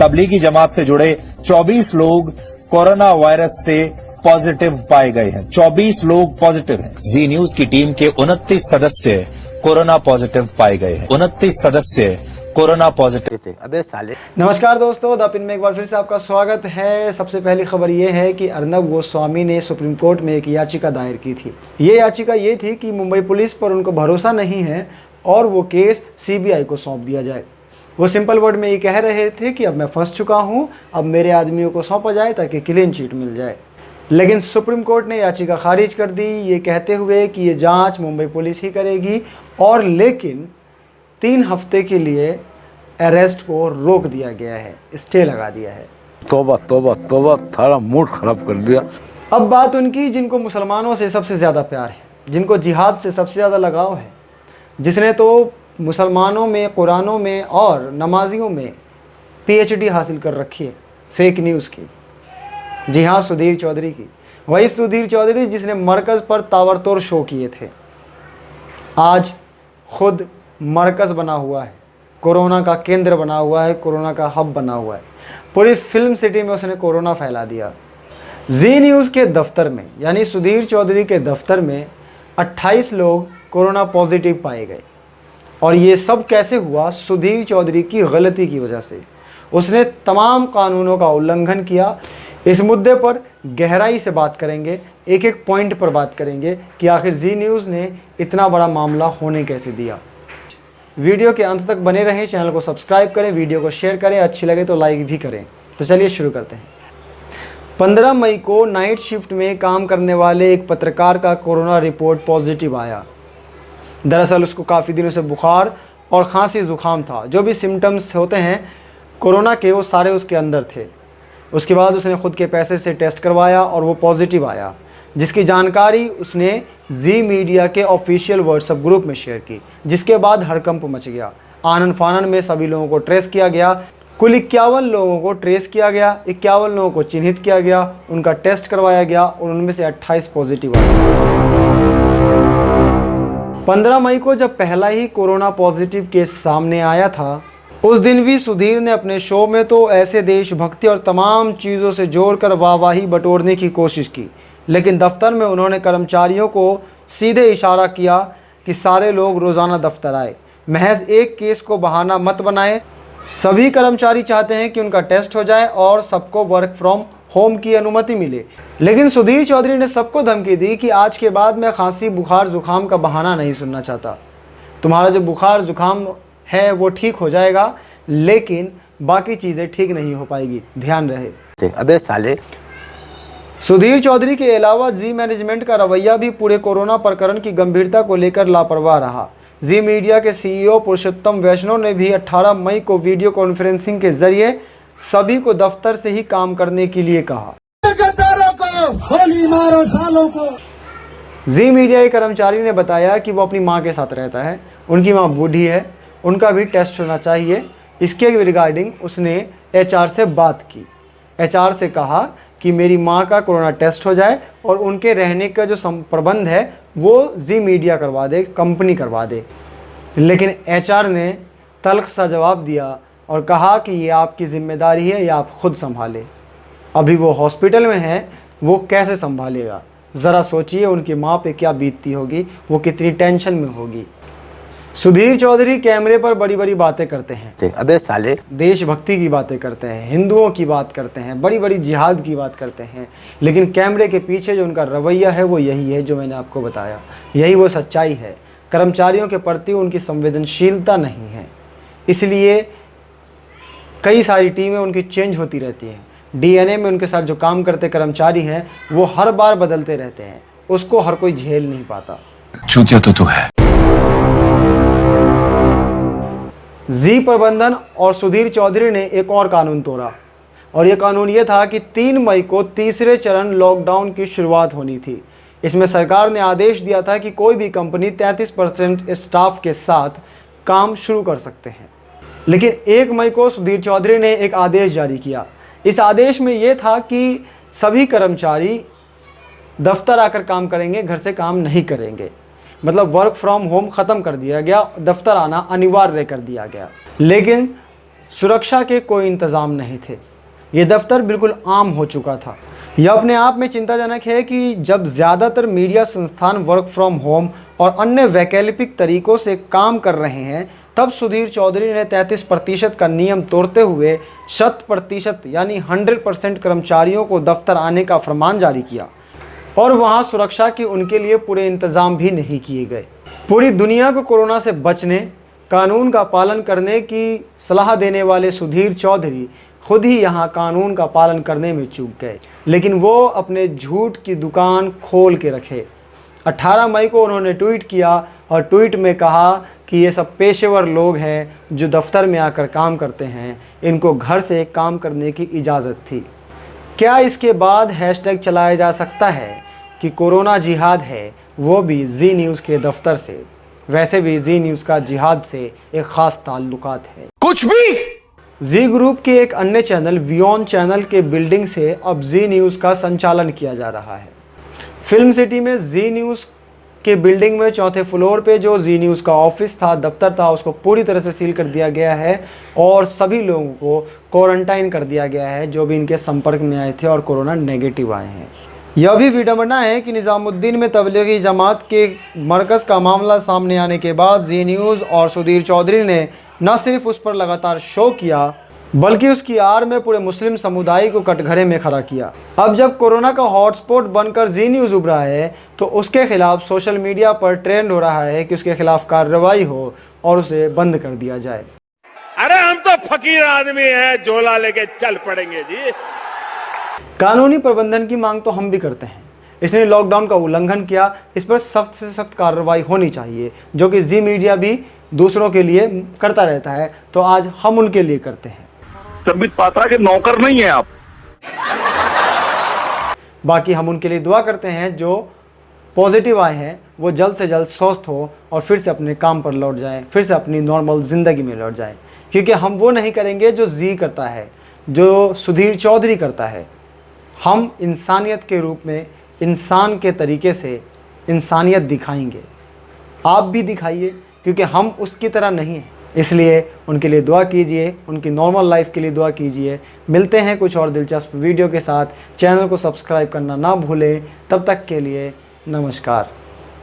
तबलीगी जमात से जुड़े 24 लोग कोरोना वायरस से पॉजिटिव पाए गए हैं। 24 लोग पॉजिटिव हैं। जी न्यूज की टीम के 29 सदस्य कोरोना पॉजिटिव पाए गए हैं। 29 सदस्य कोरोना पॉजिटिव थे। अबे साले। नमस्कार दोस्तों, द पिन में एक बार फिर से आपका स्वागत है। सबसे पहली खबर ये है कि अर्नब गोस्वामी ने सुप्रीम कोर्ट में एक याचिका दायर की थी। ये याचिका ये थी कि मुंबई पुलिस पर उनको भरोसा नहीं है और वो केस सीबीआई को सौंप दिया जाए। वो सिंपल वर्ड में ये कह रहे थे कि अब मैं फंस चुका हूँ, अब मेरे आदमियों को सौंपा जाए ताकि क्लीन चिट मिल जाए। लेकिन सुप्रीम कोर्ट ने याचिका खारिज कर दी, ये कहते हुए कि ये जांच मुंबई पुलिस ही करेगी और लेकिन 3 हफ्ते के लिए अरेस्ट को रोक दिया गया है, स्टे लगा दिया है। तौबा तौबा तौबा, थारा मूड खराब कर दिया। अब बात उनकी जिनको मुसलमानों से सबसे ज़्यादा प्यार है, जिनको जिहाद से सबसे ज़्यादा लगाव है, जिसने तो मुसलमानों में, कुरानों में और नमाजियों में पीएचडी हासिल कर रखी है फेक न्यूज़ की। जी हाँ, सुधीर चौधरी की। वही सुधीर चौधरी जिसने मरकज़ पर ताबड़तोड़ शो किए थे, आज खुद मरकज़ बना हुआ है, कोरोना का केंद्र बना हुआ है, कोरोना का हब बना हुआ है। पूरी फिल्म सिटी में उसने कोरोना फैला दिया। जी न्यूज़ के दफ्तर में, यानी सुधीर चौधरी के दफ्तर में 28 लोग कोरोना पॉजिटिव पाए गए। और ये सब कैसे हुआ? सुधीर चौधरी की गलती की वजह से। उसने तमाम कानूनों का उल्लंघन किया। इस मुद्दे पर गहराई से बात करेंगे, एक एक पॉइंट पर बात करेंगे कि आखिर जी न्यूज़ ने इतना बड़ा मामला होने कैसे दिया। वीडियो के अंत तक बने रहें, चैनल को सब्सक्राइब करें, वीडियो को शेयर करें, अच्छी लगे तो लाइक भी करें। तो चलिए शुरू करते हैं। 15 मई को नाइट शिफ्ट में काम करने वाले एक पत्रकार का कोरोना रिपोर्ट पॉजिटिव आया। दरअसल उसको काफ़ी दिनों से बुखार और खांसी ज़ुकाम था। जो भी सिम्टम्स होते हैं कोरोना के, वो सारे उसके अंदर थे। उसके बाद उसने ख़ुद के पैसे से टेस्ट करवाया और वो पॉजिटिव आया, जिसकी जानकारी उसने जी मीडिया के ऑफिशियल व्हाट्सएप ग्रुप में शेयर की, जिसके बाद हड़कंप मच गया। आनन फानन में सभी लोगों को ट्रेस किया गया। कुल 51 लोगों को ट्रेस किया गया, 51 लोगों को चिन्हित किया गया, उनका टेस्ट करवाया गया और उनमें से 28 पॉजिटिव आए। 15 मई को जब पहला ही कोरोना पॉजिटिव केस सामने आया था, उस दिन भी सुधीर ने अपने शो में तो ऐसे देशभक्ति और तमाम चीज़ों से जोड़कर वाहवाही बटोरने की कोशिश की, लेकिन दफ्तर में उन्होंने कर्मचारियों को सीधे इशारा किया कि सारे लोग रोज़ाना दफ्तर आए, महज एक केस को बहाना मत बनाएं। सभी कर्मचारी चाहते हैं कि उनका टेस्ट हो जाए और सबको वर्क फ्रॉम होम की अनुमति मिले। लेकिन सुधीर चौधरी ने सबको धमकी दी कि आज के बाद मैं खांसी, बुखार, जुकाम का बहाना नहीं सुनना चाहता। तुम्हारा जो बुखार जुकाम है वो ठीक हो जाएगा, लेकिन बाकी चीज़ें ठीक नहीं हो पाएगी, ध्यान रहे। अबे साले। सुधीर चौधरी के अलावा जी मैनेजमेंट का रवैया भी पूरे कोरोना प्रकरण की गंभीरता को लेकर लापरवाह रहा। जी मीडिया के सीईओ पुरुषोत्तम वैष्णव ने भी 18 मई को वीडियो कॉन्फ्रेंसिंग के जरिए सभी को दफ्तर से ही काम करने के लिए कहा। जी मीडिया के कर्मचारी ने बताया कि वो अपनी मां के साथ रहता है, उनकी मां बूढ़ी है, उनका भी टेस्ट होना चाहिए। इसके रिगार्डिंग उसने एचआर से बात की। एचआर से कहा कि मेरी मां का कोरोना टेस्ट हो जाए और उनके रहने का जो प्रबंध है वो जी मीडिया करवा दे, कंपनी करवा दे। लेकिन एचआर ने तल्ख सा जवाब दिया और कहा कि ये आपकी जिम्मेदारी है, ये आप खुद संभालें। अभी वो हॉस्पिटल में है, वो कैसे संभालेगा? ज़रा सोचिए उनकी माँ पे क्या बीतती होगी, वो कितनी टेंशन में होगी। सुधीर चौधरी कैमरे पर बड़ी बड़ी बातें करते हैं। अबे साले। देशभक्ति की बातें करते हैं, हिंदुओं की बात करते हैं, बड़ी बड़ी जिहाद की बात करते हैं, लेकिन कैमरे के पीछे जो उनका रवैया है वो यही है जो मैंने आपको बताया। यही वो सच्चाई है। कर्मचारियों के प्रति उनकी संवेदनशीलता नहीं है, इसलिए कई सारी टीमें उनकी चेंज होती रहती हैं। डीएनए में उनके साथ जो काम करते कर्मचारी हैं वो हर बार बदलते रहते हैं, उसको हर कोई झेल नहीं पाता। चूतिया तो तू है। जी प्रबंधन और सुधीर चौधरी ने एक और कानून तोड़ा, और ये कानून ये था कि 3 मई को तीसरे चरण लॉकडाउन की शुरुआत होनी थी। इसमें सरकार ने आदेश दिया था कि कोई भी कंपनी 33% स्टाफ के साथ काम शुरू कर सकते हैं। लेकिन 1 मई को सुधीर चौधरी ने एक आदेश जारी किया। इस आदेश में ये था कि सभी कर्मचारी दफ्तर आकर काम करेंगे, घर से काम नहीं करेंगे। मतलब वर्क फ्रॉम होम ख़त्म कर दिया गया, दफ्तर आना अनिवार्य कर दिया गया। लेकिन सुरक्षा के कोई इंतज़ाम नहीं थे। ये दफ्तर बिल्कुल आम हो चुका था। यह अपने आप में चिंताजनक है कि जब ज़्यादातर मीडिया संस्थान वर्क फ्रॉम होम और अन्य वैकल्पिक तरीकों से काम कर रहे हैं, तब सुधीर चौधरी ने 33% का नियम तोड़ते हुए 100% यानी 100% कर्मचारियों को दफ्तर आने का फरमान जारी किया और वहां सुरक्षा के उनके लिए पूरे इंतज़ाम भी नहीं किए गए। पूरी दुनिया को कोरोना से बचने, कानून का पालन करने की सलाह देने वाले सुधीर चौधरी खुद ही यहाँ कानून का पालन करने में चूक गए, लेकिन वो अपने झूठ की दुकान खोल के रखे। 18 मई को उन्होंने ट्वीट किया और ट्वीट में कहा कि ये सब पेशेवर लोग हैं जो दफ्तर में आकर काम करते हैं, इनको घर से काम करने की इजाज़त थी। क्या इसके बाद हैशटैग चलाया जा सकता है कि कोरोना जिहाद है, वो भी जी न्यूज़ के दफ्तर से? वैसे भी जी न्यूज़ का जिहाद से एक ख़ास ताल्लुकात है। कुछ भी जी ग्रुप के एक अन्य चैनल वियॉन चैनल के बिल्डिंग से अब जी न्यूज़ का संचालन किया जा रहा है। फिल्म सिटी में जी न्यूज़ के बिल्डिंग में 4थे फ्लोर पे जो जी न्यूज़ का ऑफिस था, दफ्तर था, उसको पूरी तरह से सील कर दिया गया है और सभी लोगों को क्वारंटाइन कर दिया गया है जो भी इनके संपर्क में आए थे और कोरोना नेगेटिव आए हैं। यह भी विडंबना है कि निज़ामुद्दीन में तबलीगी जमात के मरकज़ का मामला सामने आने के बाद जी न्यूज़ और सुधीर चौधरी ने न सिर्फ उस पर लगातार शो किया बल्कि उसकी आड़ में पूरे मुस्लिम समुदाय को कटघरे में खड़ा किया। अब जब कोरोना का हॉटस्पॉट बनकर जी न्यूज़ उभरा है तो उसके खिलाफ सोशल मीडिया पर ट्रेंड हो रहा है कि उसके खिलाफ कार्रवाई हो और उसे बंद कर दिया जाए। अरे हम तो फकीर आदमी हैं, झोला लेके चल पड़ेंगे जी। कानूनी प्रबंधन की मांग तो हम भी करते हैं। इसने लॉकडाउन का उल्लंघन किया, इस पर सख्त से सख्त कार्रवाई होनी चाहिए, जो कि जी मीडिया भी दूसरों के लिए करता रहता है, तो आज हम उनके लिए करते हैं। संबित पात्रा के नौकर नहीं है आप। बाकी हम उनके लिए दुआ करते हैं जो पॉजिटिव आए हैं वो जल्द से जल्द स्वस्थ हो और फिर से अपने काम पर लौट जाएं, फिर से अपनी नॉर्मल ज़िंदगी में लौट जाएं, क्योंकि हम वो नहीं करेंगे जो जी करता है, जो सुधीर चौधरी करता है। हम इंसानियत के रूप में, इंसान के तरीके से इंसानियत दिखाएंगे। आप भी दिखाइए, क्योंकि हम उसकी तरह नहीं हैं। इसलिए उनके लिए दुआ कीजिए, उनकी नॉर्मल लाइफ के लिए दुआ कीजिए। मिलते हैं कुछ और दिलचस्प वीडियो के साथ। चैनल को सब्सक्राइब करना ना भूलें। तब तक के लिए नमस्कार।